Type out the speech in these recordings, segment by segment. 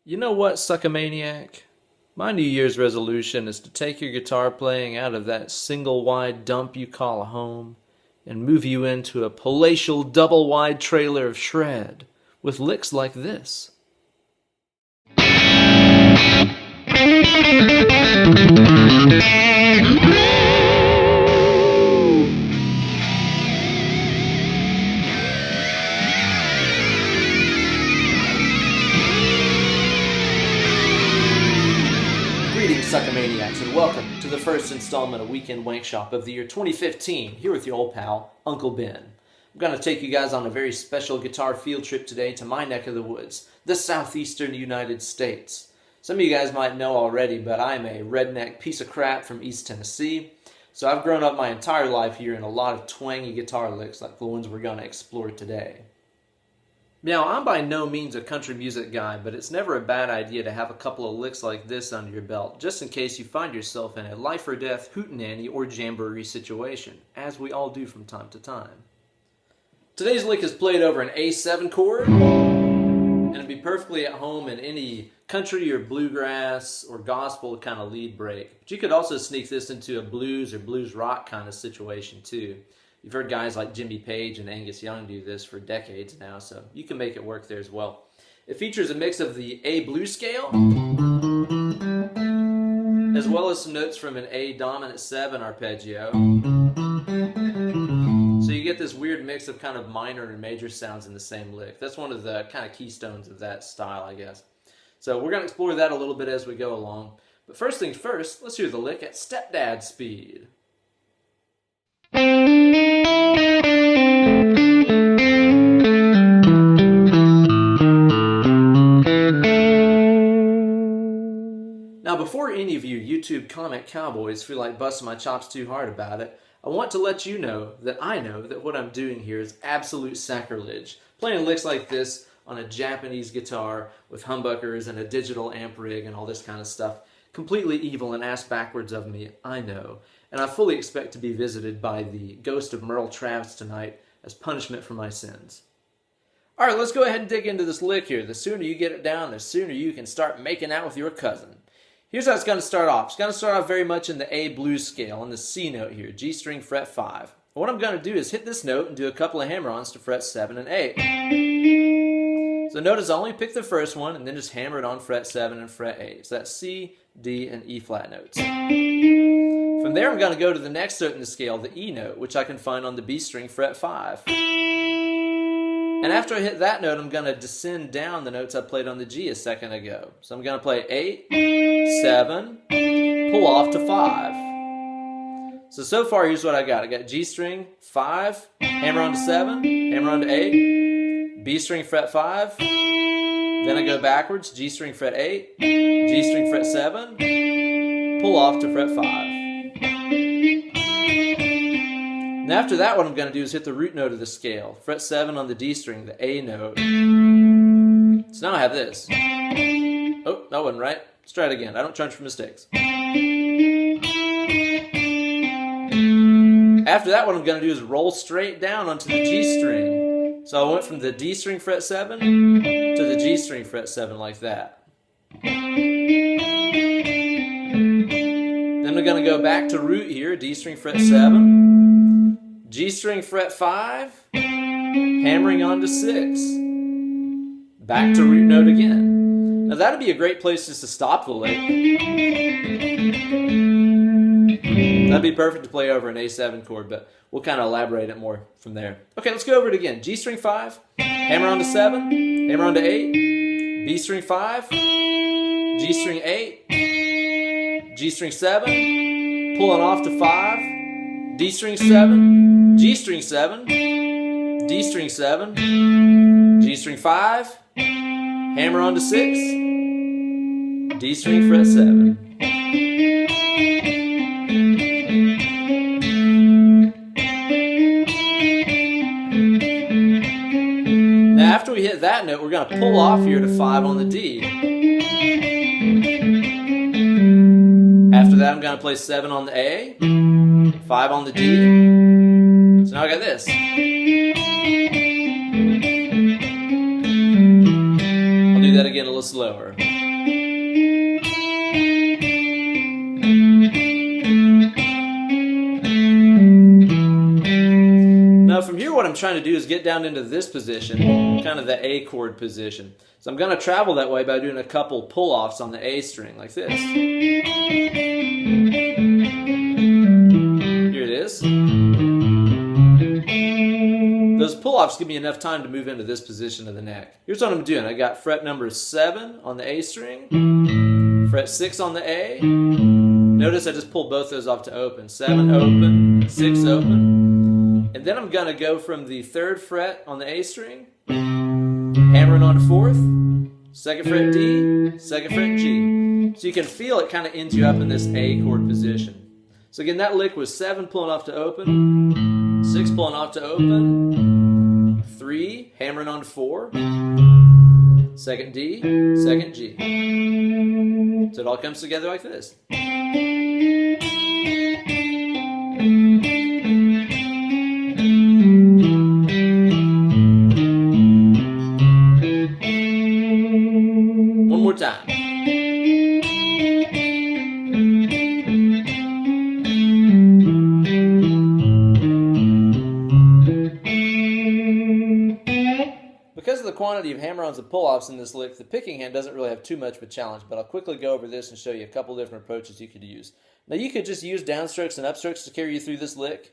You know what, Suckamaniac? My New Year's resolution is to take your guitar playing out of that single-wide dump you call a home and move you into a palatial double-wide trailer of shred with licks like this. Greetings, Suckamaniacs, and welcome to the first installment of Weekend Wankshop of the year 2015, here with your old pal, Uncle Ben. I'm going to take you guys on a very special guitar field trip today to my neck of the woods, the southeastern United States. Some of you guys might know already, but I'm a redneck piece of crap from East Tennessee, so I've grown up my entire life hearing a lot of twangy guitar licks like the ones we're going to explore today. Now, I'm by no means a country music guy, but it's never a bad idea to have a couple of licks like this under your belt, just in case you find yourself in a life-or-death hootenanny or jamboree situation, as we all do from time to time. Today's lick is played over an A7 chord, and it'd be perfectly at home in any country or bluegrass or gospel kind of lead break. But you could also sneak this into a blues or blues rock kind of situation too. You've heard guys like Jimmy Page and Angus Young do this for decades now, so you can make it work there as well. It features a mix of the A blues scale, as well as some notes from an A dominant 7 arpeggio. So you get this weird mix of kind of minor and major sounds in the same lick. That's one of the kind of keystones of that style, I guess. So we're going to explore that a little bit as we go along. But first things first, let's hear the lick at stepdad speed. Now, before any of you YouTube comment cowboys feel like busting my chops too hard about it, I want to let you know that I know that what I'm doing here is absolute sacrilege. Playing licks like this on a Japanese guitar with humbuckers and a digital amp rig and all this kind of stuff. Completely evil and ass backwards of me, I know. And I fully expect to be visited by the ghost of Merle Travis tonight as punishment for my sins. Alright, let's go ahead and dig into this lick here. The sooner you get it down, the sooner you can start making out with your cousin. Here's how it's going to start off. It's going to start off very much in the A blues scale, on the C note here, G string fret 5. What I'm going to do is hit this note and do a couple of hammer-ons to fret 7 and 8. So notice I only pick the first one and then just hammer it on fret 7 and fret 8. So that's C, D, and E flat notes. From there I'm going to go to the next note in the scale, the E note, which I can find on the B string fret 5. And after I hit that note, I'm going to descend down the notes I played on the G a second ago. So I'm going to play 8, 7, pull off to 5. So far, here's what I got. I got G string, 5, hammer on to 7, hammer on to 8, B string fret 5, then I go backwards, G string fret 8, G string fret 7, pull off to fret 5. And after that, what I'm going to do is hit the root note of the scale, fret 7 on the D string, the A note. So now I have this. Oh, that wasn't right. Let's try it again. I don't charge for mistakes. After that, what I'm going to do is roll straight down onto the G string. So I went from the D string fret 7 to the G string fret 7 like that. Then I'm going to go back to root here, D string fret 7. G string fret 5, hammering on to 6, back to root note again. Now that'd be a great place just to stop the lick. That'd be perfect to play over an A7 chord, but we'll kind of elaborate it more from there. Okay, let's go over it again. G string 5, hammer on to 7, hammer on to 8, B string 5, G string 8, G string 7, pulling off to 5, D string 7, G string 7, D string 7, G string 5, hammer on to 6, D string fret 7. Now after we hit that note, we're going to pull off here to 5 on the D. After that, I'm going to play 7 on the A, 5 on the D. So now I got this. do that again a little slower. Now from here what I'm trying to do is get down into this position, kind of the A chord position. So I'm going to travel that way by doing a couple pull-offs on the A string like this. Here it is. Those pull-offs give me enough time to move into this position of the neck. Here's what I'm doing. I got fret number 7 on the A string, fret 6 on the A. Notice I just pulled both those off to open. 7 open, 6 open. And then I'm going to go from the 3rd fret on the A string, hammering on the 4th, 2nd fret D, 2nd fret G. So you can feel it kind of ends you up in this A chord position. So again, that lick was 7 pulling off to open, 6 pulling off to open, 3 hammering on to 4, 2nd D, 2nd G. So it all comes together like this. One more time. Because of the quantity of hammer-ons and pull-offs in this lick, the picking hand doesn't really have too much of a challenge, but I'll quickly go over this and show you a couple different approaches you could use. Now you could just use downstrokes and upstrokes to carry you through this lick.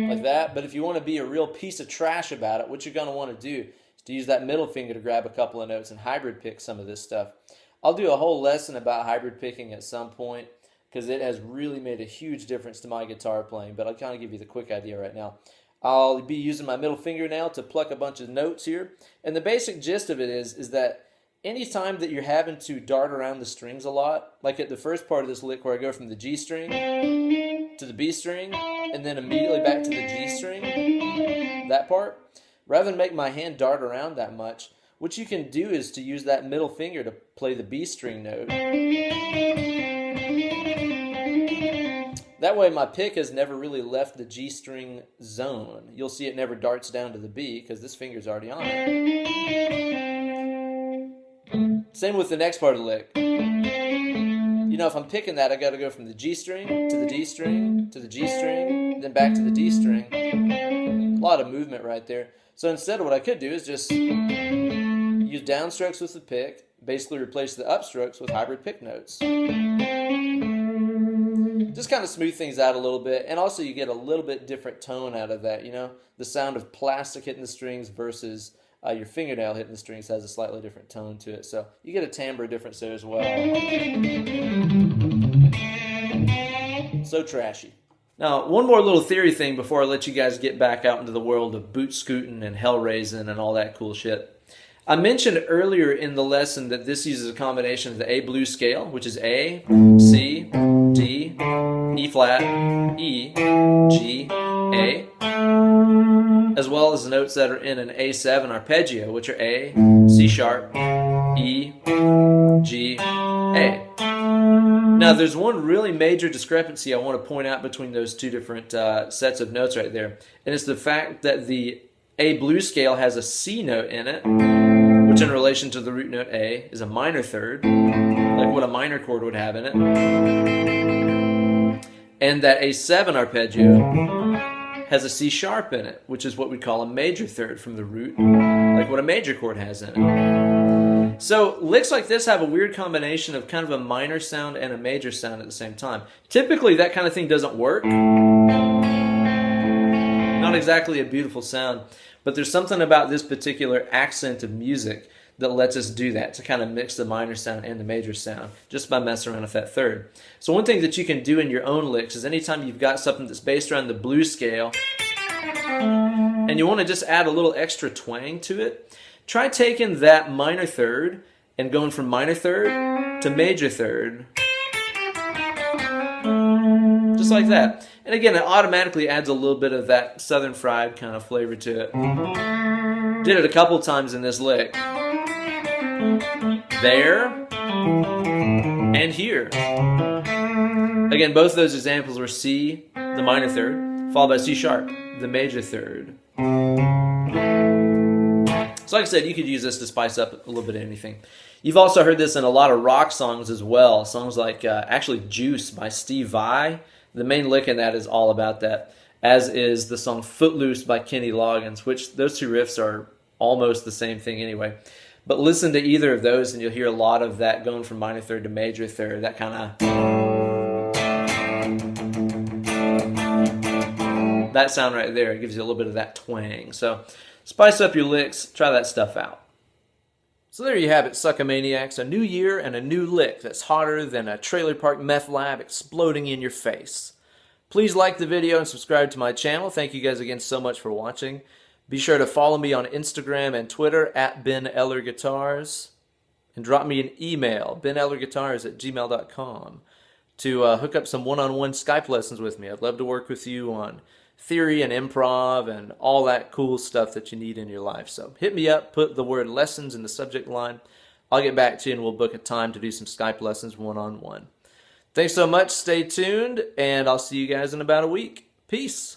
Like that, but if you want to be a real piece of trash about it, what you're going to want to do is to use that middle finger to grab a couple of notes and hybrid pick some of this stuff. I'll do a whole lesson about hybrid picking at some point, because it has really made a huge difference to my guitar playing, but I'll kind of give you the quick idea right now. I'll be using my middle fingernail to pluck a bunch of notes here, and the basic gist of it is that anytime that you're having to dart around the strings a lot, like at the first part of this lick where I go from the G string to the B string, and then immediately back to the G string, that part, rather than make my hand dart around that much, what you can do is to use that middle finger to play the B string note. That way my pick has never really left the G string zone. You'll see it never darts down to the B because this finger's already on it. Same with the next part of the lick. You know, if I'm picking that, I got to go from the G string to the D string to the G string, then back to the D string. A lot of movement right there. So instead, what I could do is just use downstrokes with the pick, basically replace the upstrokes with hybrid pick notes. Just kind of smooth things out a little bit, and also you get a little bit different tone out of that, you know? The sound of plastic hitting the strings versus your fingernail hitting the strings has a slightly different tone to it, so you get a timbre difference there as well. So trashy. Now, one more little theory thing before I let you guys get back out into the world of boot scooting and hell raising and all that cool shit. I mentioned earlier in the lesson that this uses a combination of the A blues scale, which is A, C, D, E flat, E, G, A, as well as the notes that are in an A7 arpeggio, which are A, C sharp, E, G, A. Now there's one really major discrepancy I want to point out between those two different sets of notes right there, and it's the fact that the A blues scale has a C note in it, which in relation to the root note A is a minor third, like what a minor chord would have in it. And that A7 arpeggio has a C sharp in it, which is what we call a major third from the root, like what a major chord has in it. So licks like this have a weird combination of kind of a minor sound and a major sound at the same time. Typically that kind of thing doesn't work. Not exactly a beautiful sound, but there's something about this particular accent of music that lets us do that, to kind of mix the minor sound and the major sound just by messing around with that third. So one thing that you can do in your own licks is anytime you've got something that's based around the blues scale and you want to just add a little extra twang to it, try taking that minor third and going from minor third to major third. Just like that. And again, it automatically adds a little bit of that Southern Fried kind of flavor to it. Did it a couple times in this lick. There and here. Again, both of those examples were C, the minor third, followed by C sharp, the major third. So like I said, you could use this to spice up a little bit of anything. You've also heard this in a lot of rock songs as well. Songs like actually Juice by Steve Vai. The main lick in that is all about that, as is the song Footloose by Kenny Loggins, which those two riffs are almost the same thing anyway. But listen to either of those and you'll hear a lot of that going from minor third to major third, that kind of... that sound right there. It gives you a little bit of that twang. So spice up your licks, try that stuff out. So there you have it, Suckamaniacs, a new year and a new lick that's hotter than a trailer park meth lab exploding in your face. Please like the video and subscribe to my channel. Thank you guys again so much for watching. Be sure to follow me on Instagram and Twitter at BenEllerGuitars. And drop me an email, benellerguitars@gmail.com, to hook up some one-on-one Skype lessons with me. I'd love to work with you on theory and improv and all that cool stuff that you need in your life. So hit me up, put the word lessons in the subject line. I'll get back to you and we'll book a time to do some Skype lessons one-on-one. Thanks so much. Stay tuned, and I'll see you guys in about a week. Peace.